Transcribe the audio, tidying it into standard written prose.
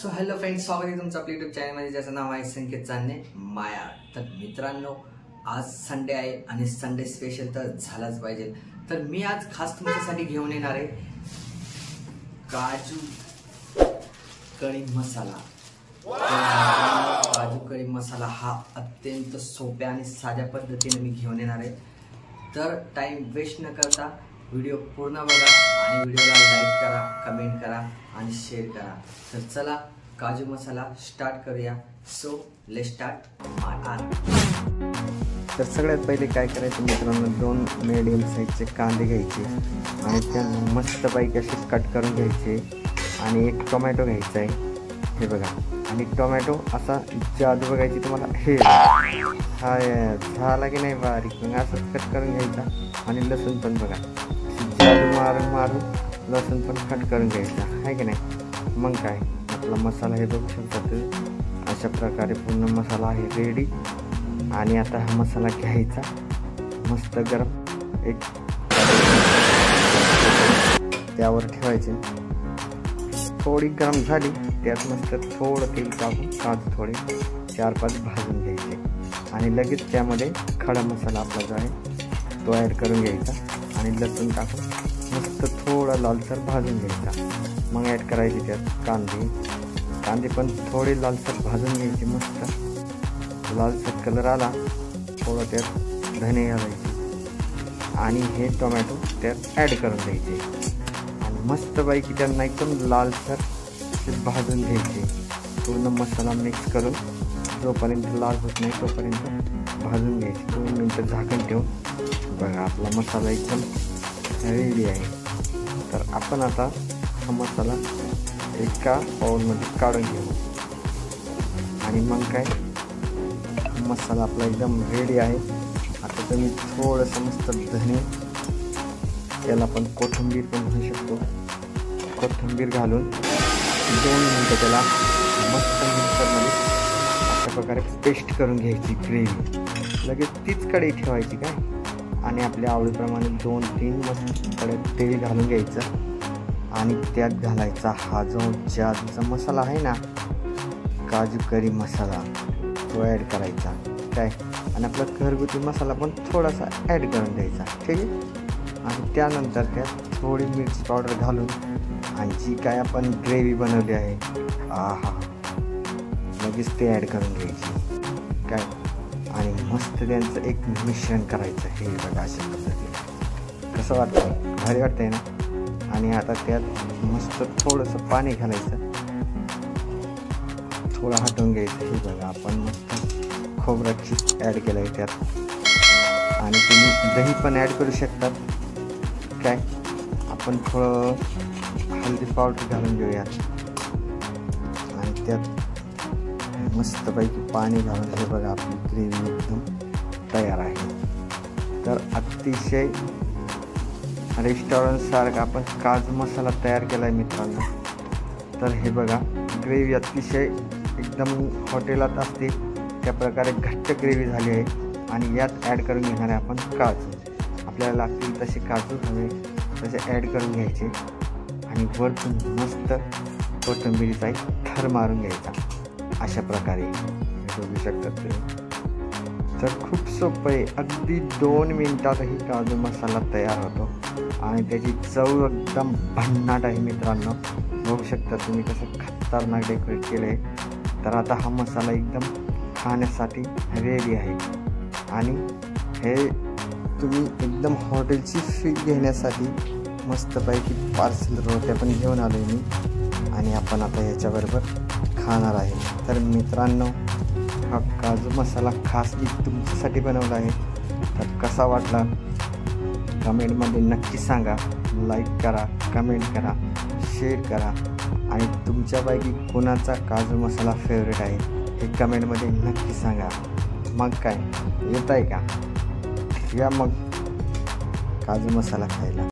So hello friends, स्वागत आहे तुमचं आपल्या यूट्यूब चॅनलमध्ये, ज्याचं नाव आहे संकेत चांदणे माया। तर मित्रांनो, आज संडे आहे आणि संडे स्पेशल तर झालाच पाहिजे। तर मी आज खास तुमच्यासाठी घेऊन येणार आहे काजू कढी मसाला। काजू कढी मसाला हा अत्यंत सोप्या आणि साध्या पद्धतीने मी घेऊन येणार आहे। तर टाइम वेस्ट न करता व्हिडिओ पूर्ण बघा आणि व्हिडिओला लाईक करा, कमेंट करा आणि शेअर करा। तर चला काजू मसाला स्टार्ट करूया। सो लेट्स स्टार्ट माय। तर सगळ्यात पहिले काय करायचं मित्रांनो, 2 मीडियम साईजचे कांदे घ्यायचे आणि त्यांना मस्तपैकी असे कट करून घ्यायचे आणि 1 टोमॅटो घ्यायचा आहे, हे बघा। आणि टोमॅटो असा जादू बघायची तुम्हाला, हे हा झाला की नाही बारीक, मग असं कट करून घ्यायचा। आणि लसूण पण बघा, जादू मारून मारून लसूण पण कट करून घ्यायचा आहे की नाही। मग काय आपला मसाला हे बघू शकता, अशा प्रकारे पूर्ण मसाला आहे रेडी। आणि आता हा मसाला घ्यायचा, मस्त गरम एक त्यावर ठेवायचे। थोडी गरम झाली, त्यात मस्त थोडं तेल टाकून काजू थोडे 4-5 भाजून घ्यायचे आणि लगेच त्यामध्ये खडा मसाला आपला जो आहे तो ॲड करून घ्यायचा आणि लसूण टाकून मस्त थोडा लालसर भाजून घ्यायचा। मग ॲड करायचे त्यात कांदे पण थोडे लालसर भाजून घ्यायचे। मस्त लालसर कलर आला, थोडं त्यात धने घालायचे आणि हे टोमॅटो त्यात ॲड करून द्यायचे आणि मस्तपैकी त्यांना एकदम लालसर भाजून घ्यायचे। पूर्ण मसाला मिक्स करून जोपर्यंत लाल होत नाही तोपर्यंत भाजून घ्यायचे। 2 मिनटं झाकण ठेवून बघा आपला मसाला एकदम रेडी आहे। तर आपण आता हा मसाला एका बाउलमध्ये काढून घेऊ आणि मग काय मसाला आपला एकदम रेडी आहे। आता तुम्ही थोडंसं मस्त धने, त्याला पण कोथिंबीर पण म्हणू शकतो, कोथिंबीर घालून 2 मिनटं त्याला मस्त मिक्सरमध्ये अशा प्रकारे पेस्ट करून घ्यायची ग्रेव्ही। लगेच तीच कढई ठेवायची काय आणि आपल्या आवडीप्रमाणे 2-3 मस्त कढईत तेल घालून घ्यायचं आणि त्यात घालायचा हा जो जादूचा मसाला आहे ना, काजू कढी मसाला, तो ॲड करायचा काय। आणि आपला घरगुती मसाला पण थोडासा ॲड करून द्यायचा, ठीक आहे। आणि त्यानंतर त्यात थोडी मिरची पावडर घालून आणि जी काय आपण ग्रेव्ही बनवली आहे, लगेच ते ॲड करून घ्यायची काय आणि मस्त त्यांचं एक मिश्रण करायचं। हे बघा अशा पद्धतीने कसं वाटतं, भारी वाटतंय ना। आणि आता त्यात मस्त थोडंसं पाणी घालायचं, थोडं हटवून घ्यायचं। हे बघा आपण मस्त खोबरं खीस ॲड केलं आहे त्यात आणि तुम्ही दही पण ॲड करू शकतात काय। आपण थोडं हळदी पावडर घालून घेऊयात आणि त्यात मस्तपैकी पाणी घालून हे बघा आपली ग्रेव्ही एकदम तयार आहे। तर अतिशय रेस्टॉरंटसारखा आपण काजू मसाला तयार केला आहे मित्रांनो। तर हे बघा ग्रेव्ही अतिशय एकदम हॉटेलात असते त्या प्रकारे घट्ट ग्रेव्ही झाली आहे। आणि यात ॲड करून घेणार आहे आपण काजू, आपल्याला लागतील तसे काजू हवे तसे ॲड करून घ्यायचे आणि वरतून मस्त कोथिंबीरीचा एक थर मारून घ्यायचा अशा प्रकारे, बघू शकतात तुम्ही। तर खूप सोपं आहे, अगदी 2 मिनिटातही काजू मसाला तयार होतो आणि त्याची चव एकदम भन्नाट आहे मित्रांनो। बघू शकता तुम्ही कसं खतरनाक डेकोरेट केलं आहे। तर आता हा मसाला एकदम खाण्यासाठी रेडी आहे आणि हे तुम्ही एकदम हॉटेलची फील घेण्यासाठी मस्तपैकी पार्सल रोट्या पण घेऊन आलो आहे मी आणि आपण आता याच्याबरोबर खाणार आहे। तर मित्रांनो, हा काजू मसाला खास मी तुमच्यासाठी बनवला आहे। तर कसा वाटला कमेंटमध्ये नक्की सांगा, लाईक करा, कमेंट करा, शेअर करा आणि तुमच्यापैकी कोणाचा काजू मसाला फेवरेट आहे हे कमेंटमध्ये नक्की सांगा। मग काय येत आहे का, या मग काजू मसाला खायला।